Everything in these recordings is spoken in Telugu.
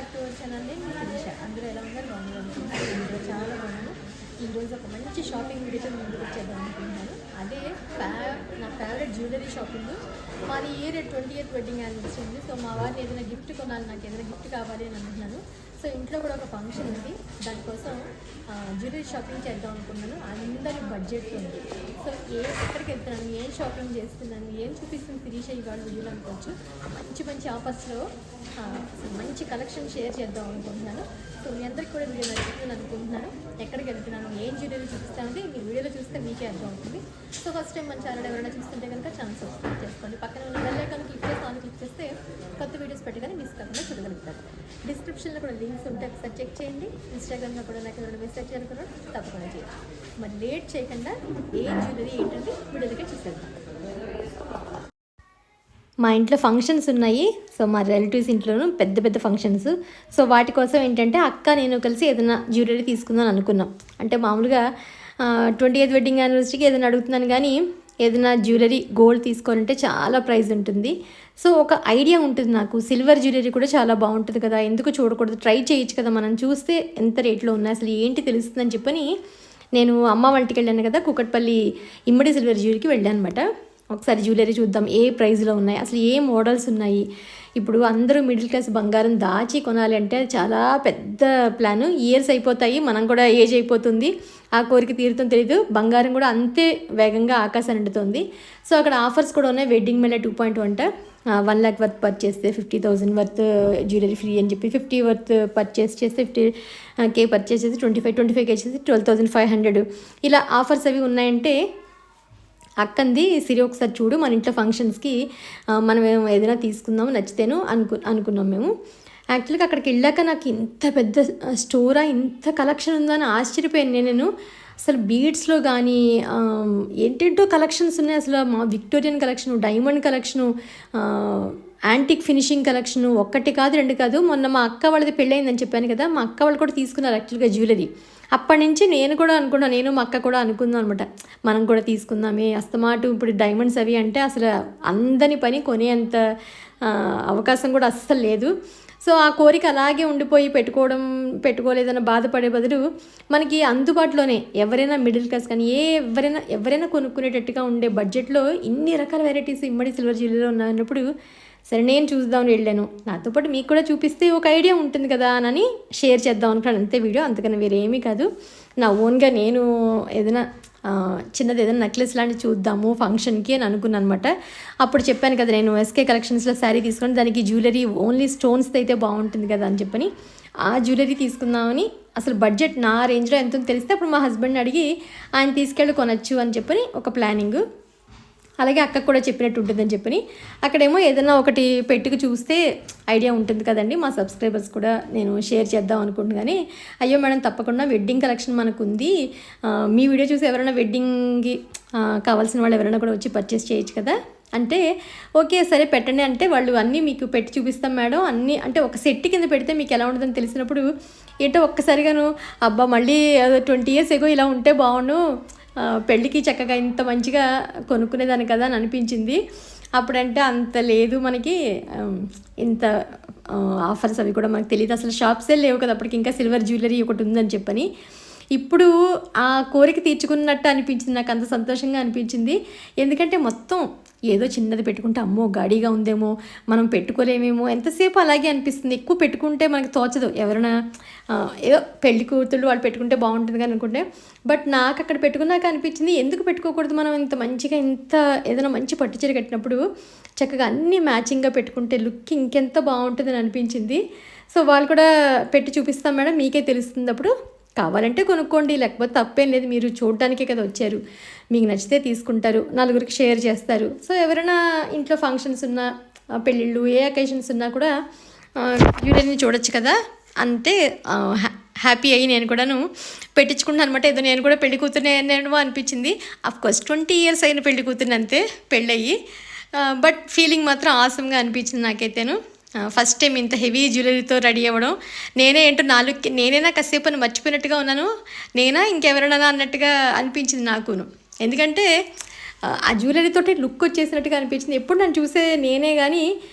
Back to our channel. నేను శిరీష. అందరూ ఎలా ఉన్నారు? బాగున్నారు అనుకుంటున్నాను. నేను చాలా బాగున్నాను. ఈరోజు ఒక మంచి షాపింగ్ వీడియోతో ముందుకు వచ్చేద్దాం అనుకుంటున్నాను. అదే నా ఫేవరెట్ జ్యువెలరీ షాపింగ్. మాది ఇయర్ 20th వెడ్డింగ్ యానివర్సరీ ఉంది. సో మా వారిని ఏదైనా గిఫ్ట్ కొనాలి, నాకు ఏదైనా గిఫ్ట్ కావాలి అని అనుకుంటున్నాను. సో ఇంట్లో కూడా ఒక ఫంక్షన్ ఉంది, దానికోసం జ్యువెలరీ షాపింగ్ చేద్దాం అనుకున్నాను. అందరి బడ్జెట్ ఉంది. సో ఎక్కడికి వెళ్తున్నాను, ఏం షాపింగ్ చేస్తున్నాను, ఏం చూపిస్తుంది శిరీష ఇవాళ వీడియోలో అనుకోవచ్చు. మంచి మంచి ఆఫర్స్లో మంచి కలెక్షన్ షేర్ చేద్దాం అనుకుంటున్నాను. సో మీ అందరికి కూడా వీడియో నచ్చుతుంది అనుకుంటున్నాను. ఎక్కడికి వెళ్తున్నాను, ఏం జ్యువెలరీ చూపిస్తానంటే మీ వీడియోలో చూస్తే మీకే అర్థం అవుతుంది. సో ఫస్ట్ టైం మన ఛానల్ ఎవరైనా చూస్తుంటే కనుక ఛానల్ సబ్స్క్రైబ్ చేసుకోండి. పక్కన ఉన్న బెల్ ఐకాన్ క్లిక్ చేసి ఆన్ క్లిక్ చేస్తే కొత్త వీడియోస్ పెట్టగానే మిస్ కాకుండా చూడగలుగుతారు. డిస్క్రిప్షన్లో కూడా లింక్స్ ఉంటాయి, ఒకసారి చెక్ చేయండి. ఇన్స్టాగ్రామ్లో కూడా నాకు ఎవరైనా మెసేజ్ చేయాలనుకున్నాడు తప్పకుండా చేయండి. మరి లేట్ చేయకుండా ఏ జ్యువెలరీ ఏంటంటే వీడియోలకే చూసేద్దాం. మా ఇంట్లో ఫంక్షన్స్ ఉన్నాయి. సో మా రిలేటివ్స్ ఇంట్లోనూ పెద్ద పెద్ద ఫంక్షన్స్. సో వాటి కోసం ఏంటంటే అక్క నేను కలిసి ఏదైనా జ్యువెలరీ తీసుకుందాం అనుకున్నాం. అంటే మామూలుగా 20th వెడ్డింగ్ యానివర్సరీకి ఏదైనా అడుగుతున్నాను, కానీ ఏదైనా జ్యువెలరీ గోల్డ్ తీసుకోవాలంటే చాలా ప్రైస్ ఉంటుంది. సో ఒక ఐడియా ఉంటుంది నాకు, సిల్వర్ జ్యువెలరీ కూడా చాలా బాగుంటుంది కదా, ఎందుకు చూడకూడదు, ట్రై చేయొచ్చు కదా, మనం చూస్తే ఎంత రేట్లో ఉన్నాయి అసలు ఏంటి తెలుస్తుందని చెప్పని నేను అమ్మ వాళ్ళకి వెళ్ళాను కదా, కూకట్పల్లి ఇమ్మడి సిల్వర్ జ్యువెలరీకి వెళ్ళాను అనమాట. ఒకసారి జ్యువెలరీ చూద్దాం, ఏ ప్రైస్లో ఉన్నాయి, అసలు ఏ మోడల్స్ ఉన్నాయి. ఇప్పుడు అందరూ మిడిల్ క్లాస్ బంగారం దాచి కొనాలి అంటే చాలా పెద్ద ప్లాను. ఇయర్స్ అయిపోతాయి, మనం కూడా ఏజ్ అయిపోతుంది, ఆ కోరిక తీరుతో తెలీదు. బంగారం కూడా అంతే వేగంగా ఆకాశాన్ని అంటుతుంది. సో అక్కడ ఆఫర్స్ కూడా ఉన్నాయి. వెడ్డింగ్ మేళ 2.1 అంట, 1 lakh వర్త్ పర్చేస్ చేస్తే 50,000 వర్త్ జ్యువెలరీ ఫ్రీ అని చెప్పి, 50 వర్త్ పర్చేస్ చేస్తే 50K పర్చేస్ చేసి 25K చేసి 12,500 ఇలా ఆఫర్స్ అవి ఉన్నాయంటే అక్కంది సిరి ఒకసారి చూడు, మన ఇంట్లో ఫంక్షన్స్కి మనం ఏదైనా తీసుకుందాము నచ్చితేను అనుకున్నాం మేము. యాక్చువల్గా అక్కడికి వెళ్ళాక నాకు ఇంత పెద్ద స్టోరా, ఇంత కలెక్షన్ ఉందా అని ఆశ్చర్యపోయాను నేను. అసలు బీడ్స్లో కానీ ఏంటేంటో కలెక్షన్స్ ఉన్నాయి. అసలు మా Victorian collection, diamond collection, antique finishing collection, ఒక్కటి కాదు రెండు కాదు. మొన్న మా అక్క వాళ్ళది పెళ్ళయిందని చెప్పాను కదా, మా అక్క వాళ్ళు కూడా తీసుకున్నారు యాక్చువల్గా జ్యువెలరీ. అప్పటి నుంచి నేను కూడా అనుకున్నాను, నేను మా అక్క కూడా అనుకుందాం అనమాట, మనం కూడా తీసుకుందామే. అస్తమాటు ఇప్పుడు డైమండ్స్ అవి అంటే అసలు అందని పని, కొనేంత అవకాశం కూడా అస్సలు లేదు. సో ఆ కోరిక అలాగే ఉండిపోయి పెట్టుకోలేదన్న బాధపడే బదులు మనకి అందుబాటులోనే ఎవరైనా మిడిల్ క్లాస్ కానీ ఎవరైనా కొనుక్కునేటట్టుగా ఉండే బడ్జెట్లో ఇన్ని రకాల వెరైటీస్ ఇమ్మడి సిల్వర్ జ్యువెలరీలో ఉన్నప్పుడు సరే నేను చూద్దామని వెళ్ళాను. నాతో పాటు మీకు కూడా చూపిస్తే ఒక ఐడియా ఉంటుంది కదా అని షేర్ చేద్దాం అనుకున్నాను, అంతే వీడియో. అంతకన్నా వేరేమీ కాదు. నా ఓన్గా నేను ఏదైనా చిన్నది ఏదైనా నెక్లెస్ లాంటివి చూద్దాము ఫంక్షన్కి అని అనుకున్నాను అనమాట. అప్పుడు చెప్పాను కదా, నేను ఎస్కే కలెక్షన్స్లో శారీ తీసుకొని దానికి జ్యువెలరీ ఓన్లీ స్టోన్స్తో అయితే బాగుంటుంది కదా అని చెప్పని ఆ జ్యువెలరీ తీసుకుందామని. అసలు బడ్జెట్ నా రేంజ్లో ఎంతో తెలిస్తే అప్పుడు మా హస్బెండ్ని అడిగి ఆయన తీసుకెళ్ళి కొనచ్చు అని చెప్పని ఒక ప్లానింగ్. అలాగే అక్కకు కూడా చెప్పినట్టు ఉంటుందని చెప్పని అక్కడేమో ఏదైనా ఒకటి పెట్టుకు చూస్తే ఐడియా ఉంటుంది కదండి. మా సబ్స్క్రైబర్స్ కూడా నేను షేర్ చేద్దాం అనుకుంటున్నాను, కానీ అయ్యో మేడం తప్పకుండా వెడ్డింగ్ కలెక్షన్ మనకు ఉంది, మీ వీడియో చూసి ఎవరైనా వెడ్డింగ్కి కావాల్సిన వాళ్ళు ఎవరైనా కూడా వచ్చి పర్చేస్ చేయొచ్చు కదా అంటే, ఓకే సరే పెట్టండి అంటే వాళ్ళు అన్నీ మీకు పెట్టి చూపిస్తాం మేడం, అన్నీ అంటే ఒక సెట్ కింద పెడితే మీకు ఎలా ఉంటుందని తెలిసినప్పుడు ఏంటో ఒక్కసారిగాను అబ్బా మళ్ళీ 20 years ఎగో ఇలా ఉంటే బాగుండు, పెళ్ళికి చక్కగా ఇంత మంచిగా కొనుక్కునేదాన్ని కదా అని అనిపించింది. అప్పుడంటే అంత లేదు మనకి, ఇంత ఆఫర్స్ అవి కూడా మనకు తెలియదు, అసలు షాప్సే లేవు కదా అప్పటికి, ఇంకా సిల్వర్ జ్యువెలరీ ఒకటి ఉందని చెప్పని. ఇప్పుడు ఆ కోరిక తీర్చుకున్నట్టు అనిపించింది, నాకు అంత సంతోషంగా అనిపించింది. ఎందుకంటే మొత్తం ఏదో చిన్నది పెట్టుకుంటే అమ్మో గాడిగా ఉందేమో, మనం పెట్టుకోలేమేమో, ఎంతసేపు అలాగే అనిపిస్తుంది. ఎక్కువ పెట్టుకుంటే మనకు తోచదు, ఎవరైనా ఏదో పెళ్లి కూతుళ్ళు వాళ్ళు పెట్టుకుంటే బాగుంటుంది కానీ అనుకుంటే. బట్ నాకు అక్కడ పెట్టుకున్నాక అనిపించింది ఎందుకు పెట్టుకోకూడదు మనం, ఇంత మంచిగా ఇంత ఏదైనా మంచి పట్టుచీర కట్టినప్పుడు చక్కగా అన్నీ మ్యాచింగ్గా పెట్టుకుంటే లుక్ ఇంకెంత బాగుంటుందని అనిపించింది. సో వాళ్ళు కూడా పెట్టి చూపిస్తాం మేడం, మీకే తెలుస్తుంది, అప్పుడు కావాలంటే కొనుక్కోండి, లేకపోతే తప్పేం లేదు, మీరు చూడటానికే కదా వచ్చారు, మీకు నచ్చితే తీసుకుంటారు, నలుగురికి షేర్ చేస్తారు. సో ఎవరైనా ఇంట్లో ఫంక్షన్స్ ఉన్నా, పెళ్ళిళ్ళు, ఏ అకేషన్స్ ఉన్నా కూడా జ్యువెలరీని చూడొచ్చు కదా. అంతే హ్యాపీ అయ్యి నేను కూడాను పెట్టించుకుంటాను అనమాట. ఏదో నేను కూడా పెళ్లి కూతురునేమో అనిపించింది. అఫ్కోర్స్ 20 years అయిన పెళ్లి కూతురుని అంతే పెళ్ళయ్యి, బట్ ఫీలింగ్ మాత్రం ఆసమ్గా అనిపించింది నాకైతేను. ఫస్ట్ టైం ఇంత హెవీ జ్యువెలరీతో రెడీ అవ్వడం, నేనైనా కాసేపు అని మర్చిపోయినట్టుగా ఉన్నాను, నేనా ఇంకెవరైనా అన్నట్టుగా అనిపించింది నాకును. ఎందుకంటే ఆ జ్యువెలరీతోటి లుక్ వచ్చేసినట్టుగా అనిపించింది. ఎప్పుడు నన్ను చూసే నేనే కానీ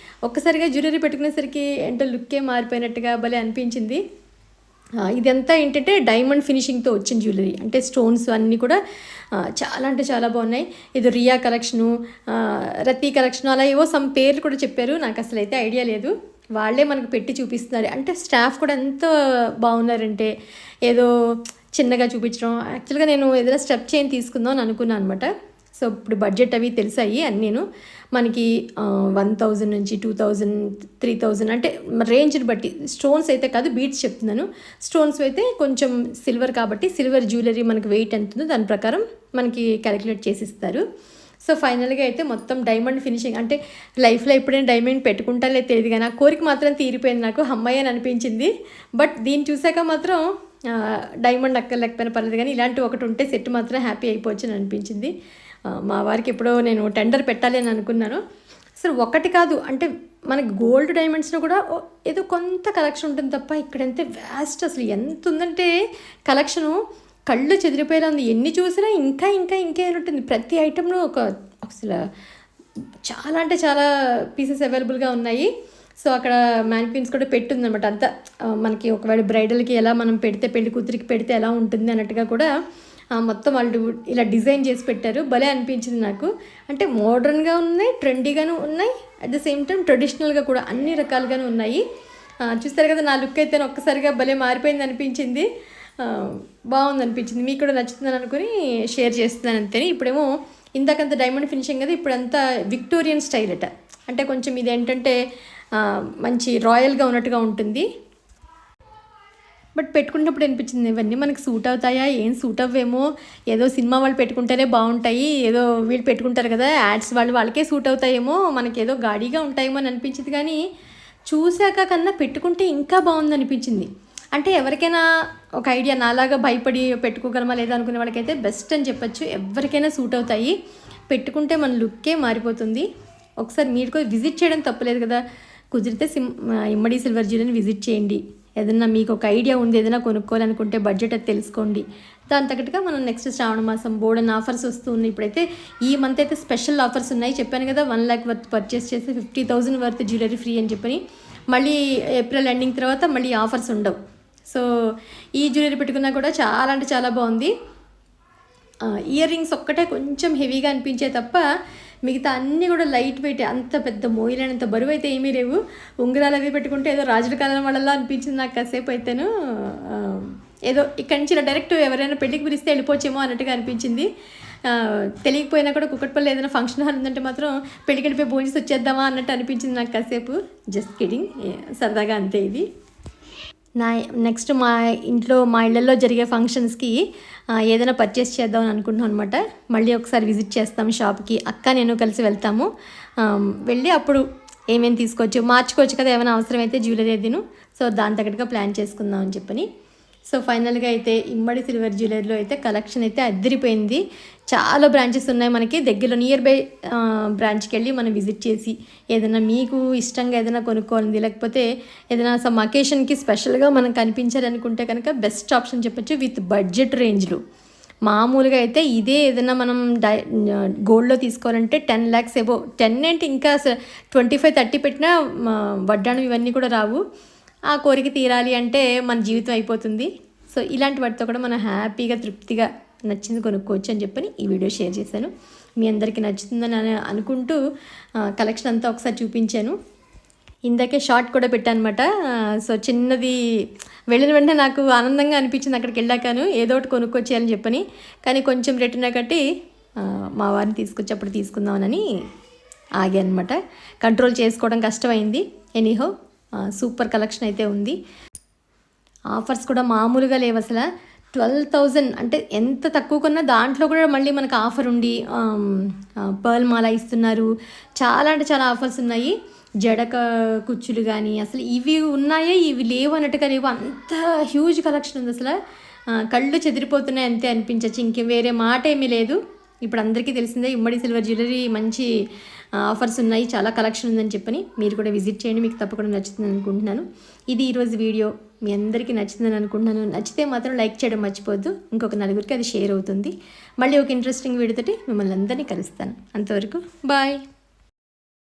ఒక్కసారిగా జ్యువెలరీ పెట్టుకునేసరికి ఏంటో లుక్కే మారిపోయినట్టుగా భలే అనిపించింది. ఇదంతా ఏంటంటే డైమండ్ ఫినిషింగ్తో వచ్చిన జ్యువెలరీ, అంటే స్టోన్స్ అన్నీ కూడా చాలా అంటే చాలా బాగున్నాయి. ఏదో రియా కలెక్షను, రతి కలెక్షను, అలా ఏవో సమ్ పేర్లు కూడా చెప్పారు. నాకు అసలు అయితే ఐడియా లేదు. వాళ్ళే మనకు పెట్టి చూపిస్తున్నారు. అంటే స్టాఫ్ కూడా ఎంత బాగున్నారంటే ఏదో చిన్నగా చూపించడం. యాక్చువల్గా నేను ఏదైనా స్టెప్ చైన్ తీసుకుందాం అని అనుకున్నాను అనమాట. సో ఇప్పుడు బడ్జెట్ అవి తెలిసాయి అన్నీ. నేను మనకి 1000 నుంచి 2000, 3000 అంటే రేంజ్ని బట్టి, స్టోన్స్ అయితే కాదు బీట్స్ చెప్తున్నాను. స్టోన్స్ అయితే కొంచెం సిల్వర్ కాబట్టి సిల్వర్ జ్యువెలరీ మనకి వెయిట్ ఎంత ఉందో దాని ప్రకారం మనకి క్యాలిక్యులేట్ చేసిస్తారు. సో ఫైనల్గా అయితే మొత్తం డైమండ్ ఫినిషింగ్, అంటే లైఫ్లో ఎప్పుడైనా డైమండ్ పెట్టుకుంటానే తెలియదు కానీ ఆ కోరిక మాత్రం తీరిపోయింది నాకు, అమ్మాయి అని అనిపించింది. బట్ దీన్ని చూసాక మాత్రం డైమండ్ అక్కర్లేకపోయినా పర్లేదు కానీ ఇలాంటి ఒకటి ఉంటే సెట్ మాత్రం హ్యాపీ అయిపోవచ్చు అని అనిపించింది. మా వారికి ఎప్పుడో నేను టెండర్ పెట్టాలి అని అనుకున్నాను. అసలు ఒకటి కాదు, అంటే మనకి గోల్డ్ డైమండ్స్లో కూడా ఏదో కొంత కలెక్షన్ ఉంటుంది తప్ప ఇక్కడంతే వ్యాస్ట్, అసలు ఎంత ఉందంటే కలెక్షను కళ్ళు చెదిరిపోయేలా ఉంది. ఎన్ని చూసినా ఇంకా ఇంకా ఇంకే ఉంటుంది. ప్రతి ఐటెంలో అసలు చాలా అంటే చాలా పీసెస్ అవైలబుల్గా ఉన్నాయి. సో అక్కడ మ్యానిక్విన్స్ కూడా పెట్టుందన్నమాట. అంతా మనకి ఒకవేళ బ్రైడల్కి ఎలా మనం పెడితే, పెళ్లి కూతురికి పెడితే ఎలా ఉంటుంది అన్నట్టుగా కూడా మొత్తం వాళ్ళు ఇలా డిజైన్ చేసి పెట్టారు. భలే అనిపించింది నాకు. అంటే మోడర్న్గా ఉన్నాయి, ట్రెండీగాను ఉన్నాయి, అట్ ద సేమ్ టైం ట్రెడిషనల్గా కూడా అన్ని రకాలుగానే ఉన్నాయి. చూస్తారు కదా నా లుక్ అయితే ఒక్కసారిగా భలే మారిపోయింది అనిపించింది. బాగుంది అనిపించింది. మీకు కూడా నచ్చుతుందని అనుకుని షేర్ చేస్తున్నాను అంతేని. ఇప్పుడేమో ఇందాకంత డైమండ్ ఫినిషింగ్ కదా, ఇప్పుడంతా విక్టోరియన్ స్టైల్ అట. అంటే కొంచెం ఇదేంటంటే మంచి రాయల్గా ఉన్నట్టుగా ఉంటుంది. బట్ పెట్టుకున్నప్పుడు అనిపించింది ఇవన్నీ మనకి సూట్ అవుతాయా, ఏం సూట్ అవ్వేమో, ఏదో సినిమా వాళ్ళు పెట్టుకుంటేనే బాగుంటాయి, ఏదో వీళ్ళు పెట్టుకుంటారు కదా యాడ్స్ వాళ్ళకే సూట్ అవుతాయేమో, మనకి ఏదో గాడిగా ఉంటాయేమో అని అనిపించింది. కానీ చూశాక కన్నా పెట్టుకుంటే ఇంకా బాగుంది అనిపించింది. అంటే ఎవరికైనా ఒక ఐడియా, నాలాగా భయపడి పెట్టుకోగలమా లేదా అనుకునే వాళ్ళకైతే బెస్ట్ అని చెప్పచ్చు. ఎవరికైనా సూట్ అవుతాయి, పెట్టుకుంటే మన లుక్కే మారిపోతుంది. ఒకసారి మీరు కూడా విజిట్ చేయడం తప్పలేదు కదా, కుదిరితే ఇమ్మడి సిల్వర్ జ్యువెలరీని విజిట్ చేయండి. ఏదన్నా మీకు ఒక ఐడియా ఉంది, ఏదైనా కొనుక్కోవాలనుకుంటే బడ్జెట్ అది తెలుసుకోండి. దాని తగ్గట్టుగా మనం నెక్స్ట్ శ్రావణ మాసం బోర్డన్ ఆఫర్స్ వస్తూ ఉన్నాయి. ఇప్పుడైతే ఈ మంత్ అయితే స్పెషల్ ఆఫర్స్ ఉన్నాయి. చెప్పాను కదా 1 lakh వర్త్ పర్చేస్ చేస్తే 50,000 వర్త్ జ్యువెలరీ ఫ్రీ అని చెప్పని. మళ్ళీ ఏప్రిల్ ఎండింగ్ తర్వాత మళ్ళీ ఆఫర్స్ ఉండవు. సో ఈ జ్యువెలరీ పెట్టుకున్నా కూడా చాలా అంటే చాలా బాగుంది. ఇయర్ రింగ్స్ ఒక్కటే కొంచెం హెవీగా అనిపించే తప్ప మిగతా అన్నీ కూడా లైట్ వెయిట్, అంత పెద్ద మోయిలేనంత బరువు అయితే ఏమీ లేవు. ఉంగరాలు అవి పెట్టుకుంటే ఏదో రాజుల కాలం వాళ్ళలా అనిపించింది నాకు కాసేపు అయితేను. ఏదో ఇక్కడి నుంచి ఇలా డైరెక్ట్ ఎవరైనా పెళ్ళికి పిలిస్తే వెళ్ళిపోవచ్చేమో అన్నట్టుగా అనిపించింది. తెలియకపోయినా కూడా కుక్కట్పల్లి ఏదైనా ఫంక్షన్ హాల్ ఉందంటే మాత్రం పెళ్ళికి వెళ్ళిపోయి భోజనం వచ్చేద్దామా అన్నట్టు అనిపించింది నాకు కాసేపు. జస్ట్ కిడింగ్, సరదాగా అంతే ఇది. నెక్స్ట్ మా ఇళ్ళల్లో జరిగే ఫంక్షన్స్కి ఏదైనా పర్చేస్ చేద్దామని అనుకుంటున్నాం అనమాట. మళ్ళీ ఒకసారి విజిట్ చేస్తాము షాప్కి, అక్క నేను కలిసి వెళ్తాము. వెళ్ళి అప్పుడు ఏమేమి తీసుకోవచ్చు, మార్చుకోవచ్చు కదా ఏమైనా అవసరమైతే జ్యువెలరీ అదిను. సో దాని తగ్గట్టుగా ప్లాన్ చేసుకుందాం అని చెప్పని. సో ఫైనల్గా అయితే ఇమ్మడి సిల్వర్ జ్యువెలరీలో అయితే కలెక్షన్ అయితే అద్దరిపోయింది. చాలా బ్రాంచెస్ ఉన్నాయి మనకి దగ్గరలో. నియర్ బై బ్రాంచ్కి వెళ్ళి మనం విజిట్ చేసి ఏదైనా మీకు ఇష్టంగా ఏదైనా కొనుక్కోవాలి, లేకపోతే ఏదైనా సమ్ అకేషన్కి స్పెషల్గా మనం కనిపించాలనుకుంటే కనుక బెస్ట్ ఆప్షన్ చెప్పచ్చు విత్ బడ్జెట్ రేంజ్లో. మామూలుగా అయితే ఇదే ఏదైనా మనం గోల్డ్లో తీసుకోవాలంటే 10 lakhs ఎబో, 10 ఏంటి ఇంకా 25-30 పెట్టినా వడ్డాణం ఇవన్నీ కూడా రావు. ఆ కోరిక తీరాలి అంటే మన జీవితం అయిపోతుంది. సో ఇలాంటి వాటితో కూడా మనం హ్యాపీగా తృప్తిగా నచ్చింది కొనుక్కోవచ్చు అని చెప్పని ఈ వీడియో షేర్ చేశాను. మీ అందరికీ నచ్చుతుందని అనుకుంటూ కలెక్షన్ అంతా ఒకసారి చూపించాను. ఇందాకే షార్ట్ కూడా పెట్టాను అనమాట. సో చిన్నది వెళ్ళిన వెంటనే నాకు ఆనందంగా అనిపించింది అక్కడికి వెళ్ళాకను, ఏదో ఒకటి కొనుక్కొచ్చేయాలని చెప్పని. కానీ కొంచెం రిటర్న్ కట్టి మా వారిని తీసుకొచ్చి అప్పుడు తీసుకుందామని ఆగా అనమాట. కంట్రోల్ చేసుకోవడం కష్టమైంది. ఎనీహో సూపర్ కలెక్షన్ అయితే ఉంది. ఆఫర్స్ కూడా మామూలుగా లేవు అసలు. 12,000 అంటే ఎంత తక్కువ కొన్నా దాంట్లో కూడా మళ్ళీ మనకు ఆఫర్ ఉండి పర్ల్ మాల ఇస్తున్నారు. చాలా అంటే చాలా ఆఫర్స్ ఉన్నాయి. జడక కుచ్చులు కానీ అసలు ఇవి ఉన్నాయే ఇవి లేవు అన్నట్టుగా లేవు, అంత హ్యూజ్ కలెక్షన్ ఉంది అసలు. కళ్ళు చెదిరిపోతున్నాయి అంతే అనిపించచ్చు, ఇంకే వేరే మాట ఏమీ లేదు. ఇప్పుడు అందరికీ తెలిసిందే ఇమ్మడి సిల్వర్ జ్యువెలరీ మంచి ఆఫర్స్ ఉన్నాయి, చాలా కలెక్షన్ ఉందని చెప్పని. మీరు కూడా విజిట్ చేయండి, మీకు తప్పకుండా నచ్చుతుంది అనుకుంటున్నాను. ఇది ఈరోజు వీడియో. మీ అందరికీ నచ్చిందని అనుకుంటున్నాను. నచ్చితే మాత్రం లైక్ చేయడం మర్చిపోద్దు. ఇంకొక నలుగురికి అది షేర్ అవుతుంది. మళ్ళీ ఒక ఇంట్రెస్టింగ్ వీడియోతోటి మిమ్మల్ని అందరినీ కలుస్తాను. అంతవరకు బాయ్.